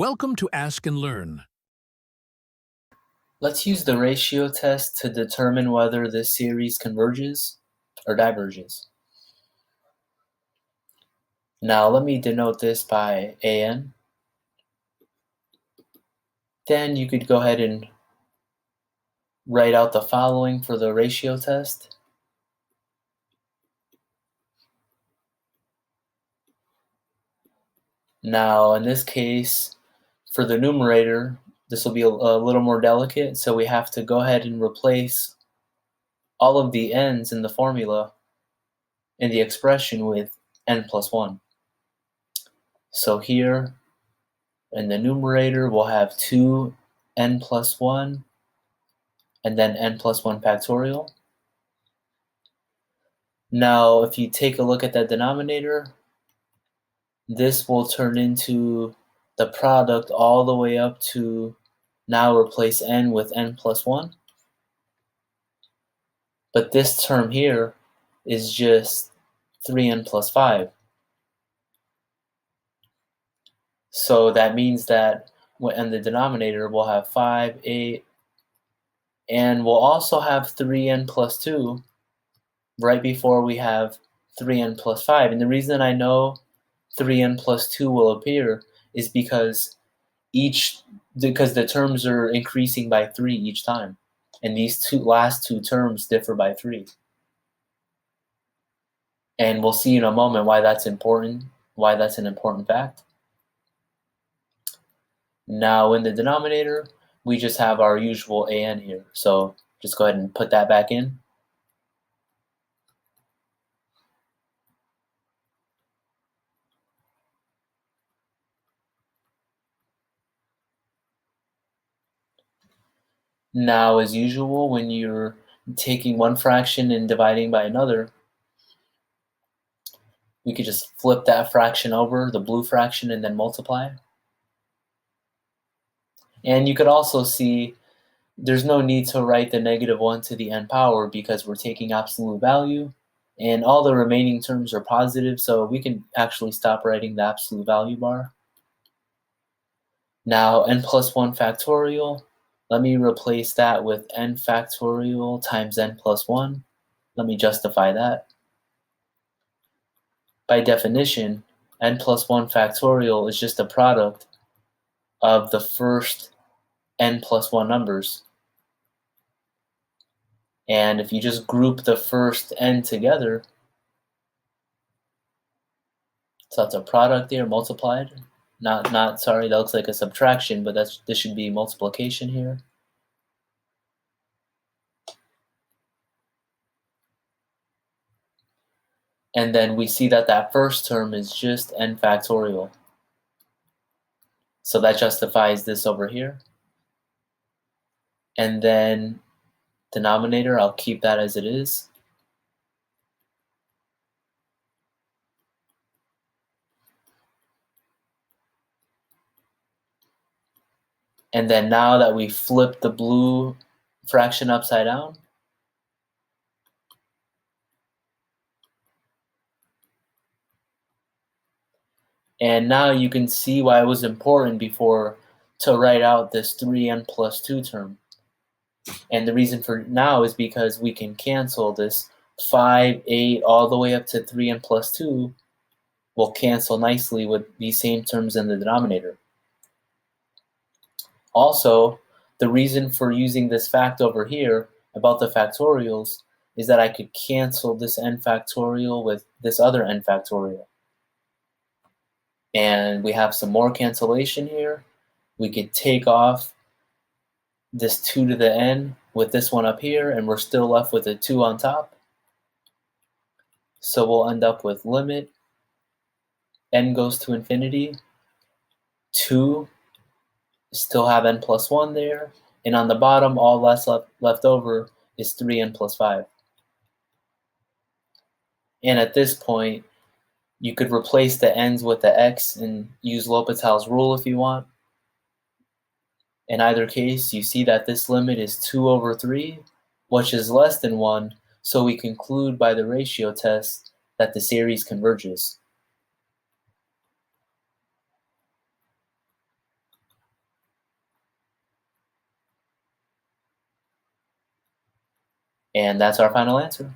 Welcome to Ask and Learn. Let's use the ratio test to determine whether this series converges or diverges. Now let me denote this by AN. Then you could go ahead and write out the following for the ratio test. Now in this case, for the numerator, this will be a little more delicate, so we have to go ahead and replace all of the n's in the formula in the expression with n plus 1. So here in the numerator, we'll have 2n plus 1 and then n plus 1 factorial. Now, if you take a look at that denominator, this will turn into the product all the way up to now replace n with n plus 1. But this term here is just 3n plus 5. So that means that in the denominator, we'll have 5, 8, and we'll also have 3n plus 2 right before we have 3n plus 5. And the reason I know 3n plus 2 will appear is because the terms are increasing by 3 each time. And these last two terms differ by 3. And we'll see in a moment why that's important, why that's an important fact. Now in the denominator, we just have our usual AN here. So just go ahead and put that back in. Now, as usual, when you're taking one fraction and dividing by another, we could just flip that fraction over, the blue fraction, and then multiply. And you could also see there's no need to write the -1 to the n power because we're taking absolute value, and all the remaining terms are positive, so we can actually stop writing the absolute value bar. Now, n plus 1 factorial, let me replace that with n factorial times n plus 1. Let me justify that. By definition, n plus 1 factorial is just a product of the first n plus 1 numbers. And if you just group the first n together, so that's a product there multiplied. Sorry, that looks like a subtraction, but this should be multiplication here. And then we see that that first term is just n factorial. So that justifies this over here. And then denominator, I'll keep that as it is. And then now that we flip the blue fraction upside down, and now you can see why it was important before to write out this 3n plus 2 term. And the reason for now is because we can cancel this 5, 8, all the way up to 3n plus 2 will cancel nicely with these same terms in the denominator. Also, the reason for using this fact over here about the factorials is that I could cancel this n factorial with this other n factorial. And we have some more cancellation here. We could take off this 2 to the n with this one up here, and we're still left with a 2 on top. So we'll end up with limit n goes to infinity, 2, still have n plus 1 there, and on the bottom, all left over is 3n plus 5. And at this point, you could replace the n's with the x and use L'Hopital's rule if you want. In either case, you see that this limit is 2 over 3, which is less than 1, so we conclude by the ratio test that the series converges. And that's our final answer.